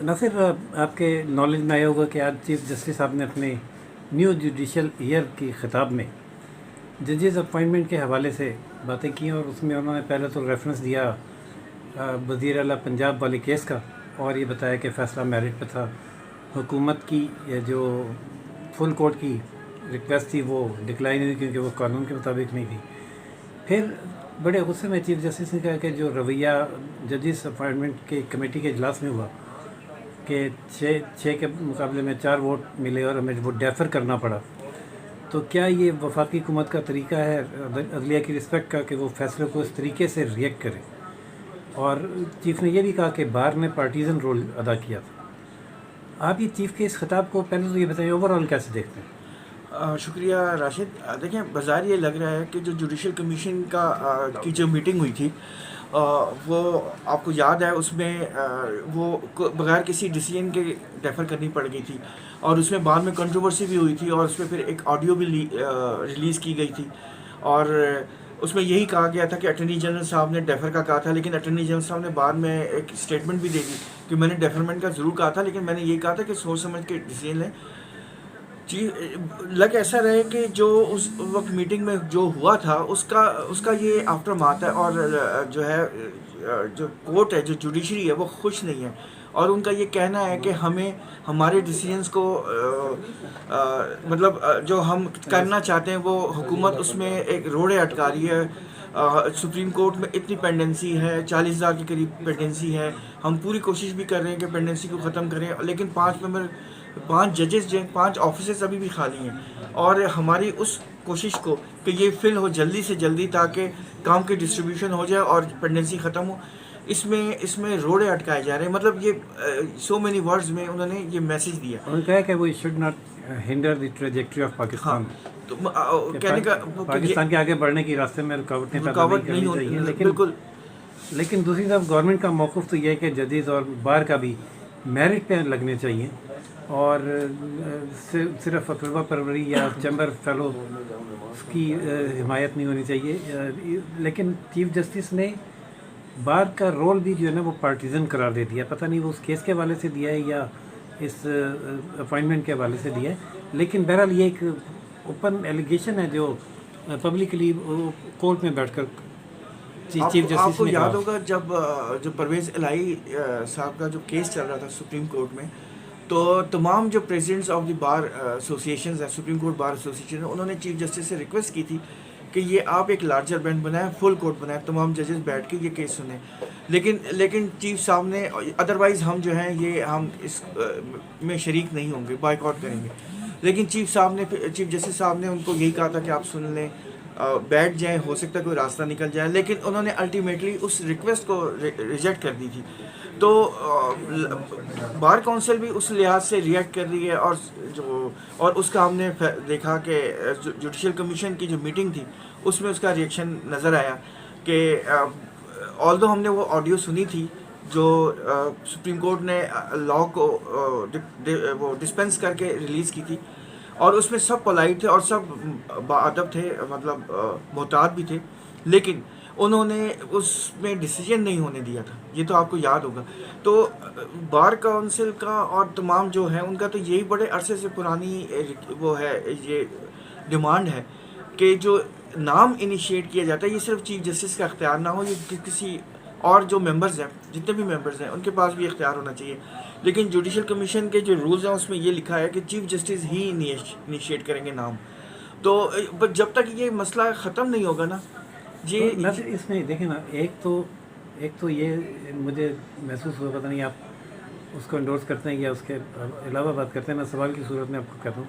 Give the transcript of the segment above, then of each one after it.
नासिर, आपके नॉलेज में आया होगा कि आज चीफ जस्टिस साहब ने अपने न्यू जुडिशल ईयर की खिताब में जजेस अपॉइंटमेंट के हवाले से बातें की और उसमें उन्होंने पहले तो रेफरेंस दिया वज़ीर आला पंजाब वाले केस का, और ये बताया कि फ़ैसला मेरिट पे था। हुकूमत की ये जो फुल कोर्ट की रिक्वेस्ट थी वो डिक्लाइन हुई क्योंकि वो कानून के मुताबिक नहीं थी। फिर बड़े गुस्से में चीफ जस्टिस ने कहा कि जो रवैया जजेस अपॉइंटमेंट के कमेटी के इजलास में हुआ कि छः के मुकाबले में 4 वोट मिले और हमें वो डेफर करना पड़ा, तो क्या ये वफाकी हुकूमत का तरीका है अदलिया की रिस्पेक्ट का कि वो फैसले को इस तरीके से रिएक्ट करे? और चीफ ने यह भी कहा कि बार ने पार्टीजन रोल अदा किया था। आप ये चीफ के इस खिताब को पहले तो ये बताइए ओवरऑल कैसे देखते हैं? शुक्रिया राशिद। देखिए, बाज़ार ये लग रहा है कि जो जुडिशल कमीशन की जो मीटिंग हुई थी, वो आपको याद है, उसमें वो बगैर किसी डिसीजन के डेफर करनी पड़ गई थी और उसमें बाद में कंट्रोवर्सी भी हुई थी और उसमें फिर एक ऑडियो भी रिलीज़ की गई थी और उसमें यही कहा गया था कि अटॉर्नी जनरल साहब ने डेफर का कहा था, लेकिन अटॉर्नी जनरल साहब ने बाद में एक स्टेटमेंट भी दे दी कि मैंने डेफरमेंट का ज़रूर कहा था, लेकिन मैंने ये कहा था कि सोच समझ के डिसीजन लें। लग ऐसा रहे कि जो उस वक्त मीटिंग में जो हुआ था उसका उसका ये आफ्टर माथ है और जो है जो कोर्ट है, जो जुडिशरी है, वो खुश नहीं है और उनका ये कहना है कि हमें हमारे डिसीजंस को मतलब जो हम करना चाहते हैं वो हुकूमत उसमें एक रोड़े अटका रही है। सुप्रीम कोर्ट में इतनी पेंडेंसी है, 40,000 के करीब पेंडेंसी है। हम पूरी कोशिश भी कर रहे हैं कि पेंडेंसी को ख़त्म करें, लेकिन 5 जजेस जो हैं, 5 ऑफिसेस अभी भी खाली हैं और हमारी उस कोशिश को कि ये फिल हो जल्दी से जल्दी ताकि काम की डिस्ट्रीब्यूशन हो जाए और पेंडेंसी ख़त्म हो, इसमें रोड़े अटकाए जा रहे हैं। मतलब ये सो मेनी वर्ड्स में उन्होंने ये मैसेज दिया। उन्होंने कहा कि वो should not hinder the trajectory of Pakistan. हाँ, तो कहने का पाकिस्तान के आगे बढ़ने की रास्ते में रुकावट नहीं करनी चाहिए, लेकिन बिल्कुल। लेकिन दूसरी तरफ गवर्नमेंट का मौक़िफ़ तो ये है कि जजेस और बार का भी मेरिट पे लगने चाहिए और सिर्फ तलबा परवरी या चैम्बर फेलो की हिमायत नहीं होनी चाहिए। लेकिन चीफ जस्टिस ने बार का रोल भी जो है ना वो पार्टीजन करार दे दिया। पता नहीं वो उस केस के हवाले से दिया है या इस अपॉइंटमेंट के हवाले से दिया है, लेकिन बहरहाल ये एक ओपन एलिगेशन है जो पब्लिकली कोर्ट में बैठकर चीफ जस्टिस आपको ने याद कहा। होगा जब परवेज़ इलाही साहब का जो केस चल रहा था सुप्रीम कोर्ट में, तो तमाम जो presidents of the bar association है, सुप्रीम कोर्ट बार एसोसिएशन, उन्होंने चीफ जस्टिस से रिक्वेस्ट की थी कि ये आप एक लार्जर बेंच बनाएं, फुल कोर्ट बनाएं, तमाम जजेस बैठ के ये केस सुने। लेकिन चीफ साहब ने अदरवाइज़ हम जो हैं ये हम इस में शरीक नहीं होंगे, बाइकआउट करेंगे। लेकिन चीफ जस्टिस साहब ने उनको यही कहा था कि आप सुन लें, बैठ जाएं, हो सकता है कोई रास्ता निकल जाए, लेकिन उन्होंने अल्टीमेटली उस रिक्वेस्ट को रिजेक्ट कर दी थी। तो बार काउंसिल भी उस लिहाज से रिएक्ट कर रही है और उसका हमने देखा कि जुडिशल कमीशन की जो मीटिंग थी उसमें उसका रिएक्शन नज़र आया कि ऑल्दो हमने वो ऑडियो सुनी थी जो सुप्रीम कोर्ट ने लॉ को वो डिस्पेंस करके रिलीज़ की थी और उसमें सब पोलाइट थे और सब बाअदब थे, मतलब मोहतात भी थे, लेकिन उन्होंने उसमें डिसीजन नहीं होने दिया था। ये तो आपको याद होगा। तो बार काउंसिल का और तमाम जो है उनका तो यही बड़े अरसे से पुरानी वो है, ये डिमांड है कि जो नाम इनिशिएट किया जाता है ये सिर्फ चीफ जस्टिस का इख्तियार ना हो, ये किसी और जो मेंबर्स हैं, जितने भी मेंबर्स हैं, उनके पास भी इख्तियार होना चाहिए। लेकिन जुडिशल कमीशन के जो रूल्स हैं उसमें ये लिखा है कि चीफ जस्टिस ही इनिशिएट करेंगे नाम। तो जब तक ये मसला ख़त्म नहीं होगा ना जी। तो इसमें देखें ना, एक तो ये मुझे महसूस हुआ, पता नहीं आप उसको एंडोर्स करते हैं या उसके अलावा बात करते हैं। मैं सवाल की सूरत में आपको कहता हूँ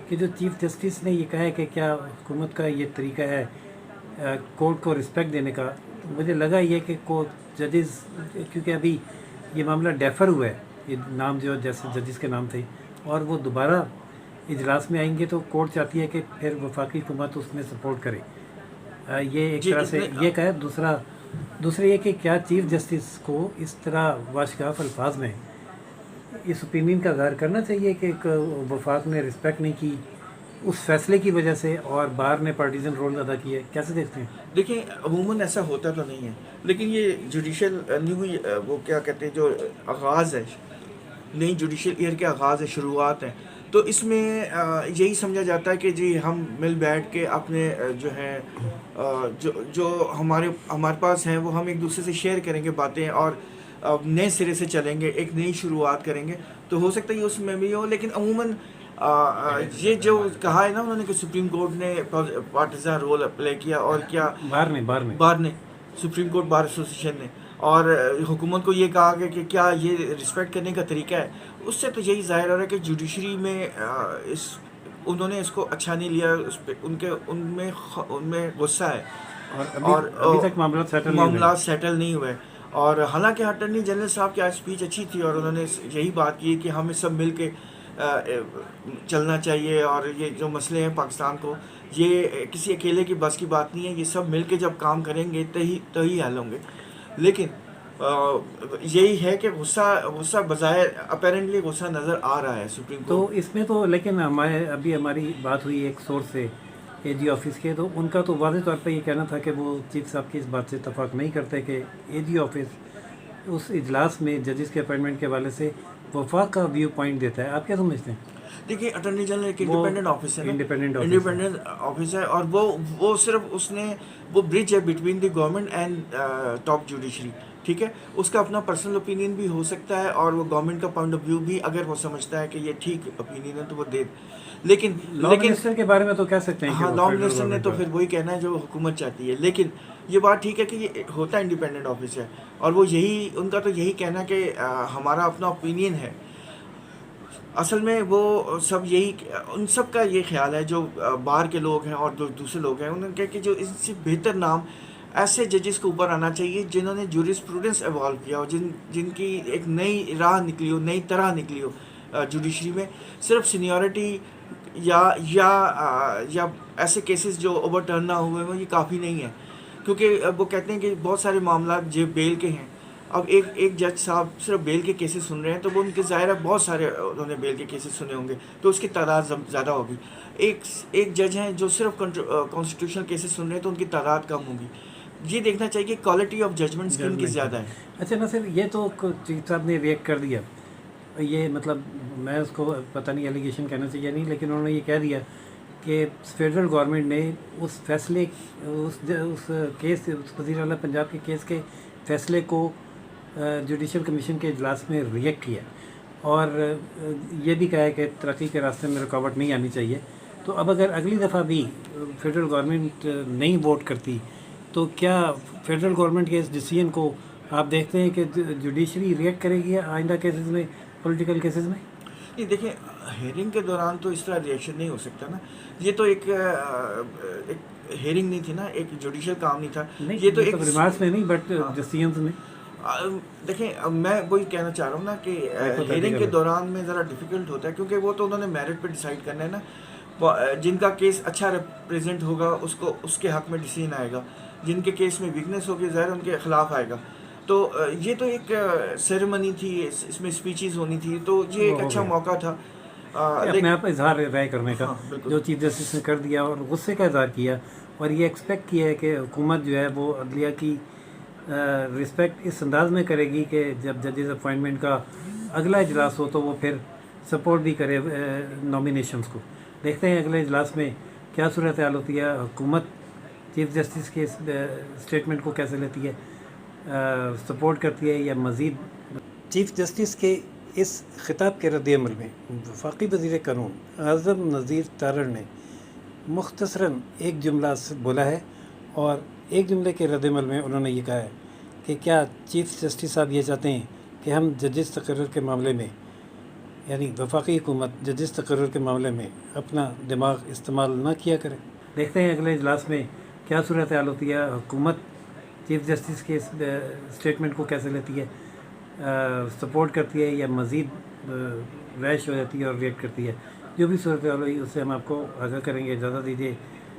कि जो चीफ जस्टिस ने ये कहा है कि क्या हुकूमत का ये तरीका है कोर्ट को रिस्पेक्ट देने का, तो मुझे लगा ये कि कोर्ट जजेस, क्योंकि अभी ये मामला डेफर हुआ है, ये नाम जो जैसे जजेस के नाम थे और वो दोबारा इजलास में आएंगे, तो कोर्ट चाहती है कि फिर वफाकी हुकूमत उसमें सपोर्ट करे। ये एक तरह से ये कहा है। दूसरा ये कि क्या चीफ जस्टिस को इस तरह वाशगाफ अल्फाज में इस ओपिनियन का इज़हार करना चाहिए कि वफाक ने रिस्पेक्ट नहीं की उस फैसले की वजह से और बार ने पार्टीजन रोल अदा किया है? कैसे देखते हैं? देखिए, अमूमन ऐसा होता तो नहीं है, लेकिन ये जुडिशल न्यू वो क्या कहते हैं जो आगाज़ है नई जुडिशल ईयर के आगाज़ है, शुरुआत है। तो इसमें यही समझा जाता है कि जी हम मिल बैठ के अपने जो है जो हमारे हमारे पास हैं वो हम एक दूसरे से शेयर करेंगे बातें, और नए सिरे से चलेंगे, एक नई शुरुआत करेंगे। तो हो सकता है ये उसमें भी हो, लेकिन अमूमन ये जो कहा है ना उन्होंने कि सुप्रीम कोर्ट ने पार्टिज़न रोल प्ले किया, और क्या बार ने सुप्रीम कोर्ट बार एसोसिएशन ने, और हुकूमत को ये कहा गया कि क्या ये रिस्पेक्ट करने का तरीका है। उससे तो यही ज़ाहिर हो रहा है कि जुडिशरी में उन्होंने इसको अच्छा नहीं लिया, उस पे उनमें गुस्सा है, और अभी तक मामला सेटल नहीं हुए। और हालांकि अटॉर्नी जनरल साहब की आज स्पीच अच्छी थी, और उन्होंने यही बात की कि हमें सब मिल के चलना चाहिए, और ये जो मसले हैं पाकिस्तान को, ये किसी अकेले की बस की बात नहीं है, ये सब मिल के जब काम करेंगे तभी हल होंगे। लेकिन यही है कि गुस्सा बजाय अपेरेंटली गुस्सा नज़र आ रहा है सुप्रीम कोर्ट। तो इसमें तो लेकिन हमारी बात हुई एक सोर्स से एजी ऑफिस के, तो उनका तो वाज़ेह तौर पर ये कहना था कि वो चीफ साहब की इस बात से इतफाक़ नहीं करते कि एजी ऑफिस उस इजलास में जजेस के अपॉइंटमेंट के हवाले से वफाक का व्यू पॉइंट देता है। आप क्या समझते हैं? देखिए, अटॉर्नी जनरल एक इंडिपेंडेंट ऑफिस है, इंडिपेंडेंट ऑफिस है, और वो सिर्फ वो ब्रिज है between the government and top judiciary. ठीक है, उसका अपना पर्सनल ओपिनियन भी हो सकता है, और वो गवर्नमेंट का पॉइंट ऑफ व्यू भी अगर वो समझता है कि ये ठीक ओपिनियन है तो वो दे। लेकिन लॉ मिनिस्टर के बारे में तो कह सकते हैं, हाँ, लॉ मिनिस्टर ने तो फिर वही कहना है जो हुकूमत चाहती है। लेकिन ये बात ठीक है कि ये होता है इंडिपेंडेंट ऑफिस है, और वो उनका तो यही कहना कि हमारा अपना ओपिनियन है। असल में वो सब उन सब का ये ख्याल है जो बाहर के लोग हैं और जो दूसरे लोग हैं, उन्होंने कहा कि जो इससे बेहतर नाम ऐसे जजेस के ऊपर आना चाहिए जिन्होंने जूरिस्प्रूडेंस एवॉल्व किया हो, जिनकी एक नई राह निकली हो, नई तरह निकली हो जुडिशरी में। सिर्फ सीनियरिटी या ऐसे केसेस जो ओवरटर्न ना हुए वो ये काफ़ी नहीं है, क्योंकि वो कहते हैं कि बहुत सारे मामला जो बेल के हैं। अब एक जज साहब सिर्फ बेल के केसेस सुन रहे हैं, तो वो उनके ज़ाहिर है बहुत सारे उन्होंने बेल के केसेस सुने होंगे, तो उसकी तादाद ज़्यादा होगी। एक जज हैं जो सिर्फ कॉन्स्टिट्यूशनल केसेस सुन रहे हैं, तो उनकी तादाद कम होगी। ये देखना चाहिए कि क्वालिटी ऑफ जजमेंट्स किनकी ज़्यादा है। अच्छा ना सर, ये तो चीफ साहब ने रिएक्ट कर दिया, ये मतलब मैं उसको पता नहीं एलिगेशन कहना चाहिए नहीं, लेकिन उन्होंने ये कह दिया कि फेडरल गवर्नमेंट ने उस फैसले उस केस उस वज़ीर आला पंजाब के केस के फैसले को जुडिशल कमीशन के इजलास में रिएक्ट किया, और ये भी कहा है कि तरक्की के रास्ते में रुकावट नहीं आनी चाहिए। तो अब अगर अगली दफ़ा भी फेडरल गवर्नमेंट नहीं वोट करती, तो क्या फेडरल गवर्नमेंट के इस डिसीजन को आप देखते हैं कि जुडिशरी रिएक्ट करेगी आइंदा केसेस में, पॉलिटिकल केसेस में? नहीं, देखिए, हेयरिंग के दौरान तो इस तरह रिएक्शन नहीं हो सकता ना। ये तो एक हेयरिंग नहीं थी ना, एक जुडिशल काम नहीं था। नहीं, ये तो एक रिमार्क्स में नहीं, बट डिसीजंस में। देखें, मैं वही कहना चाह रहा हूँ ना कि हेयरिंग के दौरान में ज़रा डिफ़िकल्ट होता है, क्योंकि वो तो उन्होंने मेरिट पे डिसाइड करना है ना। जिनका केस अच्छा रिप्रेजेंट होगा उसके हक़ में डिसीजन आएगा, जिनके केस में वीकनेस होगी ज़ाहिर उनके ख़िलाफ़ आएगा। तो ये तो एक सेरेमनी थी, इसमें स्पीचेस होनी थी, तो ये एक अच्छा मौका था अपने आप इजहार राय करने का। हाँ, जो चीफ जस्टिस ने कर दिया और गुस्से का इजहार किया, और ये एक्सपेक्ट किया है कि हुकूमत जो है वो अदलिया की रिस्पेक्ट इस अंदाज में करेगी कि जब जजेस अपॉइंटमेंट का अगला इजलास हो तो वो फिर सपोर्ट भी करे नॉमिनेशंस को। देखते हैं अगले इजलास में क्या सूरत हाल होती है, हुकूमत चीफ जस्टिस के स्टेटमेंट को कैसे लेती है, सपोर्ट करती है या मज़ीद। चीफ जस्टिस के इस खिताब के रद्द-ए-अमल में वफाकी वज़ीर क़ानून आज़म नज़ीर तारड़ ने मुख्तसरन एक जुमला बोला है, और एक जुमले के रद्द-ए-अमल में उन्होंने ये कहा है कि क्या चीफ जस्टिस साहब ये चाहते हैं कि हम जजेस तकर्रुर के मामले में, यानी वफाकी हुकूमत जजेस तकर्रुर के मामले में अपना दिमाग इस्तेमाल ना किया करें। देखते हैं अगले इजलास में क्या सूरत हाल होती है, हुकूमत चीफ जस्टिस के स्टेटमेंट को कैसे लेती है, सपोर्ट करती है या मज़ीद रैश हो जाती है और रिएक्ट करती है। जो भी सूरत हाल हुई उससे हम आपको आगाह करेंगे। इजाज़त दीजिए।